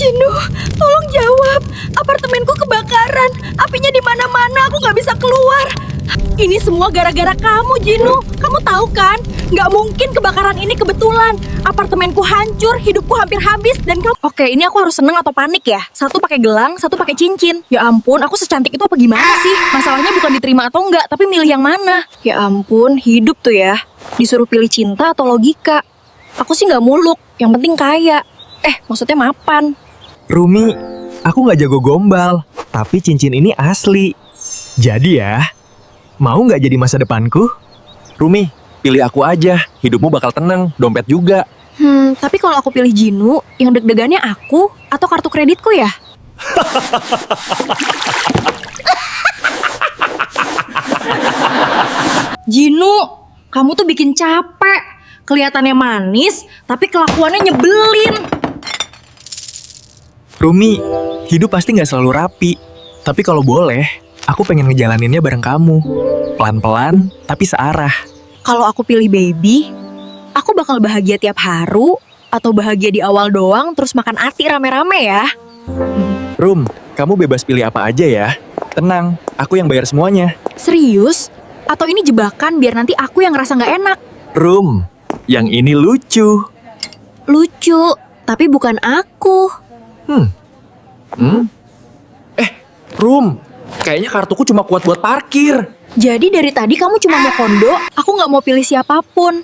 Jinu, tolong jawab. Apartemenku kebakaran. Apinya di mana-mana, aku nggak bisa keluar. Ini semua gara-gara kamu, Jinu. Kamu tahu kan? Nggak mungkin kebakaran ini kebetulan. Apartemenku hancur, hidupku hampir habis, dan kamu... Oke, ini aku harus seneng atau panik ya? Satu pakai gelang, satu pakai cincin. Ya ampun, aku secantik itu apa gimana sih? Masalahnya bukan diterima atau enggak, tapi milih yang mana. Ya ampun, hidup tuh ya. Disuruh pilih cinta atau logika. Aku sih nggak muluk, yang penting kaya. Maksudnya mapan. Rumi, aku nggak jago gombal, tapi cincin ini asli. Jadi ya, mau nggak jadi masa depanku? Rumi, pilih aku aja, hidupmu bakal tenang, dompet juga. Tapi kalau aku pilih Jinu, yang deg-degannya aku atau kartu kreditku ya? Jinu, kamu tuh bikin capek. Kelihatannya manis, tapi kelakuannya nyebelin. Rumi, hidup pasti nggak selalu rapi. Tapi kalau boleh, aku pengen ngejalaninnya bareng kamu. Pelan-pelan, tapi searah. Kalau aku pilih baby, aku bakal bahagia tiap haru, atau bahagia di awal doang terus makan ati rame-rame ya. Rum, kamu bebas pilih apa aja ya. Tenang, aku yang bayar semuanya. Serius? Atau ini jebakan biar nanti aku yang ngerasa nggak enak? Rum, yang ini lucu. Lucu, tapi bukan aku. Rum, kayaknya kartuku cuma kuat buat parkir. Jadi dari tadi kamu cuma mau kondo, aku nggak mau pilih siapapun.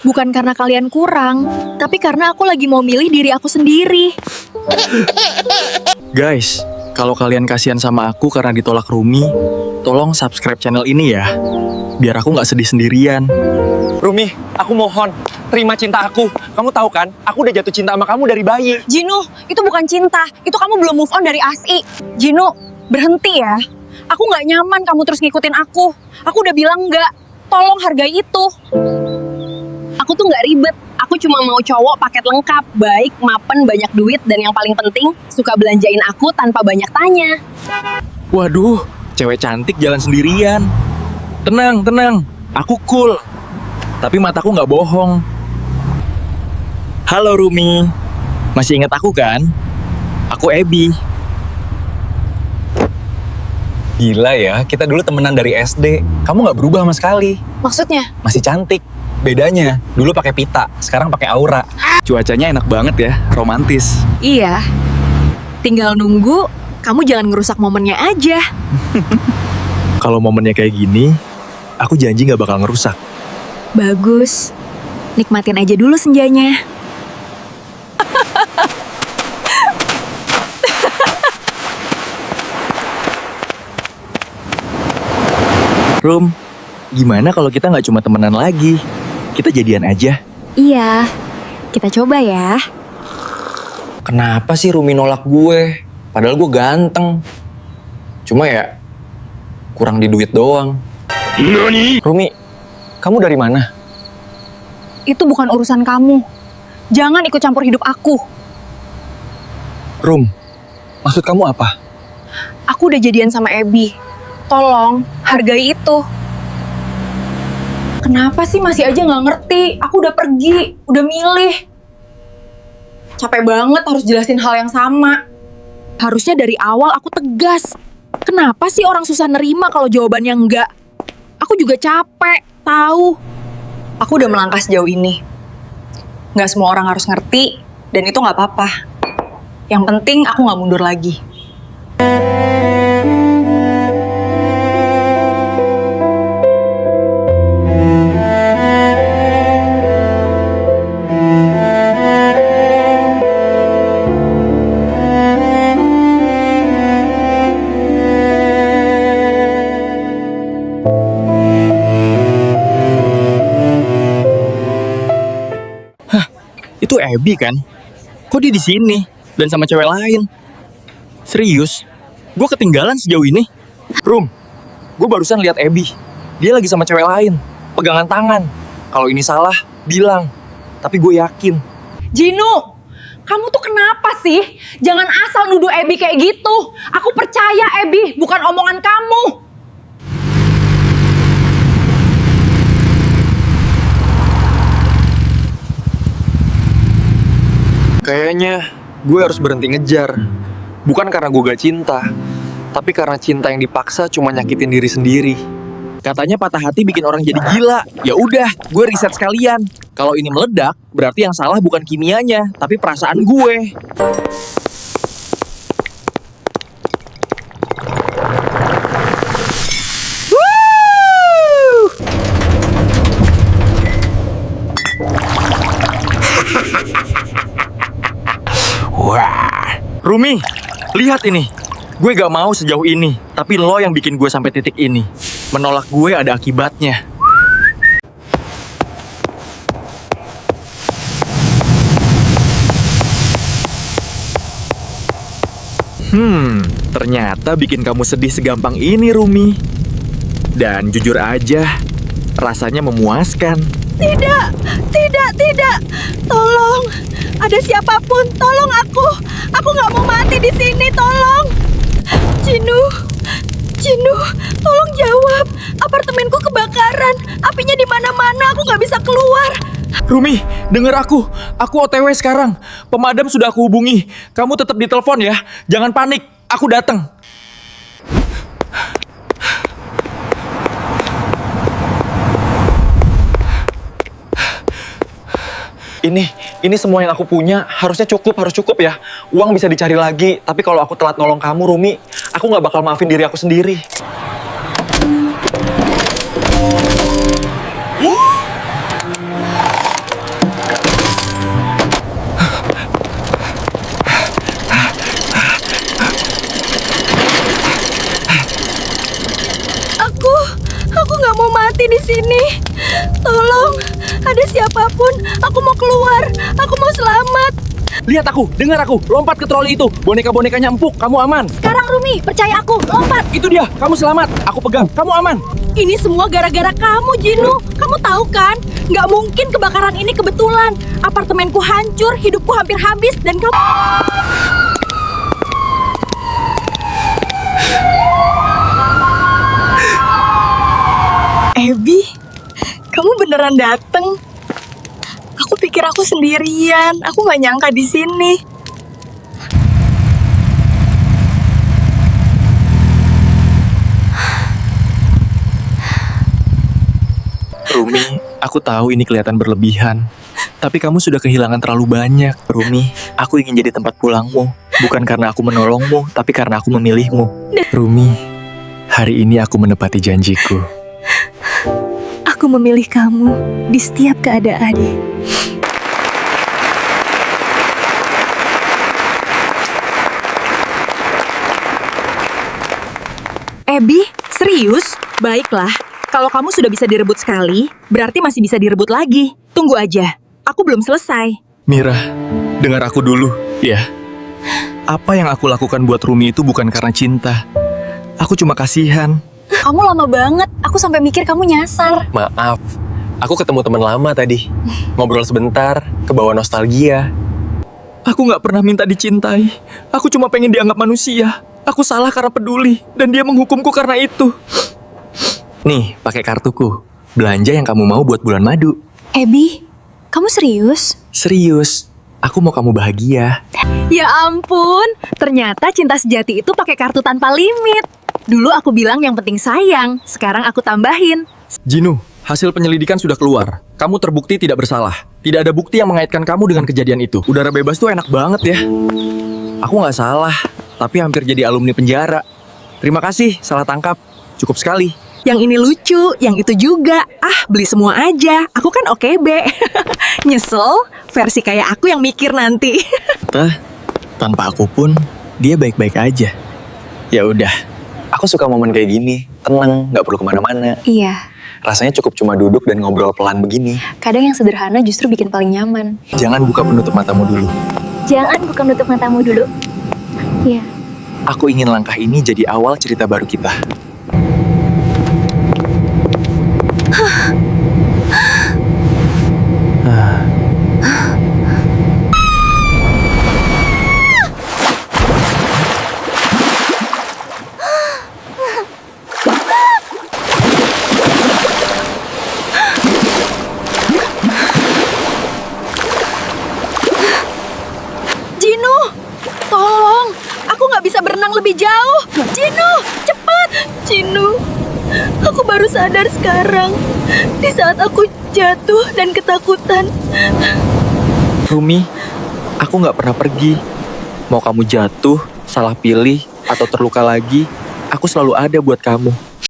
Bukan karena kalian kurang, tapi karena aku lagi mau milih diri aku sendiri. Guys, kalau kalian kasihan sama aku karena ditolak Rumi, tolong subscribe channel ini ya, biar aku nggak sedih sendirian. Rumi, aku mohon, terima cinta aku. Kamu tahu kan, aku udah jatuh cinta sama kamu dari bayi. Jinu, itu bukan cinta. Itu kamu belum move on dari Asi. Jinu, berhenti ya. Aku nggak nyaman kamu terus ngikutin aku. Aku udah bilang nggak. Tolong hargai itu. Aku tuh nggak ribet. Aku cuma mau cowok paket lengkap, baik, mapen, banyak duit, dan yang paling penting, suka belanjain aku tanpa banyak tanya. Waduh, cewek cantik jalan sendirian. Tenang, tenang, aku cool. Tapi mataku nggak bohong. Halo Rumi, masih ingat aku kan? Aku Ebi. Gila ya, kita dulu temenan dari SD. Kamu nggak berubah sama sekali. Maksudnya? Masih cantik. Bedanya, dulu pakai pita, sekarang pakai aura. Cuacanya enak banget ya, romantis. Iya. Tinggal nunggu, kamu jangan ngerusak momennya aja. Kalau momennya kayak gini, aku janji nggak bakal ngerusak. Bagus. Nikmatin aja dulu senjanya. Rum, gimana kalau kita nggak cuma temenan lagi? Kita jadian aja. Iya. Kita coba ya. Kenapa sih Rumi nolak gue? Padahal gue ganteng. Cuma ya, kurang di duit doang. Rumi, kamu dari mana? Itu bukan urusan kamu. Jangan ikut campur hidup aku. Rum, maksud kamu apa? Aku udah jadian sama Ebi. Tolong, hargai itu. Kenapa sih masih aja nggak ngerti? Aku udah pergi, udah milih. Capek banget harus jelasin hal yang sama. Harusnya dari awal aku tegas. Kenapa sih orang susah nerima kalau jawabannya enggak? Aku juga capek, tahu. Aku udah melangkah sejauh ini. Nggak semua orang harus ngerti, dan itu nggak apa-apa. Yang penting aku nggak mundur lagi. Itu Ebi kan? Kok dia di sini dan sama cewek lain? Serius? Gue ketinggalan sejauh ini? Rum, gue barusan lihat Ebi. Dia lagi sama cewek lain, pegangan tangan. Kalau ini salah, bilang. Tapi gue yakin. Jinu, kamu tuh kenapa sih? Jangan asal nuduh Ebi kayak gitu. Aku percaya Ebi, bukan omongan kamu. Kayaknya gue harus berhenti ngejar. Bukan karena gue gak cinta, tapi karena cinta yang dipaksa cuma nyakitin diri sendiri. Katanya patah hati bikin orang jadi gila. Ya udah, gue riset sekalian. Kalau ini meledak, berarti yang salah bukan kimianya, tapi perasaan gue. Wah, Rumi, lihat ini. Gue gak mau sejauh ini, tapi lo yang bikin gue sampai titik ini. Menolak gue ada akibatnya. Ternyata bikin kamu sedih segampang ini, Rumi. Dan jujur aja, rasanya memuaskan. Tidak, tidak. Tolong, ada siapapun, tolong aku. Aku nggak mau mati di sini, tolong. Jinu, tolong jawab. Apartemenku kebakaran. Apinya di mana-mana, aku nggak bisa keluar. Rumi, denger aku. Aku OTW sekarang. Pemadam sudah aku hubungi. Kamu tetap ditelepon ya. Jangan panik. Aku datang. Ini semua yang aku punya harus cukup ya. Uang bisa dicari lagi, tapi kalau aku telat nolong kamu, Rumi, aku nggak bakal maafin diri aku sendiri. Aku nggak mau mati di sini. Tolong, ada siapapun. Aku mau keluar. Aku mau selamat. Lihat aku, dengar aku. Lompat ke troli itu. Boneka-bonekanya empuk. Kamu aman. Sekarang Rumi, percaya aku. Lompat. Itu dia. Kamu selamat. Aku pegang. Kamu aman. Ini semua gara-gara kamu, Jinu. Kamu tahu kan? Nggak mungkin kebakaran ini kebetulan. Apartemenku hancur, hidupku hampir habis, dan kamu... Abby, kamu beneran dateng? Aku pikir aku sendirian. Aku nggak nyangka di sini. Rumi, aku tahu ini kelihatan berlebihan. Tapi kamu sudah kehilangan terlalu banyak. Rumi, aku ingin jadi tempat pulangmu. Bukan karena aku menolongmu, tapi karena aku memilihmu. Rumi, hari ini aku menepati janjiku. Aku memilih kamu di setiap keadaan. Abby, serius? Baiklah, kalau kamu sudah bisa direbut sekali, berarti masih bisa direbut lagi. Tunggu aja, aku belum selesai. Mira, dengar aku dulu, ya. Apa yang aku lakukan buat Rumi itu bukan karena cinta. Aku cuma kasihan. Kamu lama banget, aku sampai mikir kamu nyasar. Maaf, aku ketemu teman lama tadi. Ngobrol sebentar, kebawa nostalgia. Aku nggak pernah minta dicintai. Aku cuma pengen dianggap manusia. Aku salah karena peduli, dan dia menghukumku karena itu. Nih, pakai kartuku. Belanja yang kamu mau buat bulan madu. Abby, kamu serius? Serius, aku mau kamu bahagia. Ya ampun, ternyata cinta sejati itu pakai kartu tanpa limit. Dulu aku bilang yang penting sayang, sekarang aku tambahin. Jinu, hasil penyelidikan sudah keluar. Kamu terbukti tidak bersalah. Tidak ada bukti yang mengaitkan kamu dengan kejadian itu. Udara bebas tuh enak banget ya. Aku nggak salah, tapi hampir jadi alumni penjara. Terima kasih, salah tangkap. Cukup sekali. Yang ini lucu, yang itu juga. Ah, beli semua aja. Aku kan OKB. Nyesel, versi kayak aku yang mikir nanti. Tanpa aku pun, dia baik-baik aja. Ya udah. Aku suka momen kayak gini, tenang, nggak perlu kemana-mana. Iya, Rasanya cukup cuma duduk dan ngobrol pelan begini. kadang yang sederhana justru bikin paling nyaman. Jangan buka penutup matamu dulu. Jangan buka nutup matamu dulu. Iya. Aku ingin langkah ini jadi awal cerita baru kita. Jinu, Tolong, aku nggak bisa berenang lebih jauh. Jinu, cepat. Jinu, aku baru sadar sekarang. Di saat aku jatuh dan ketakutan. Rumi, aku nggak pernah pergi. Mau kamu jatuh, salah pilih, atau terluka lagi, aku selalu ada buat kamu.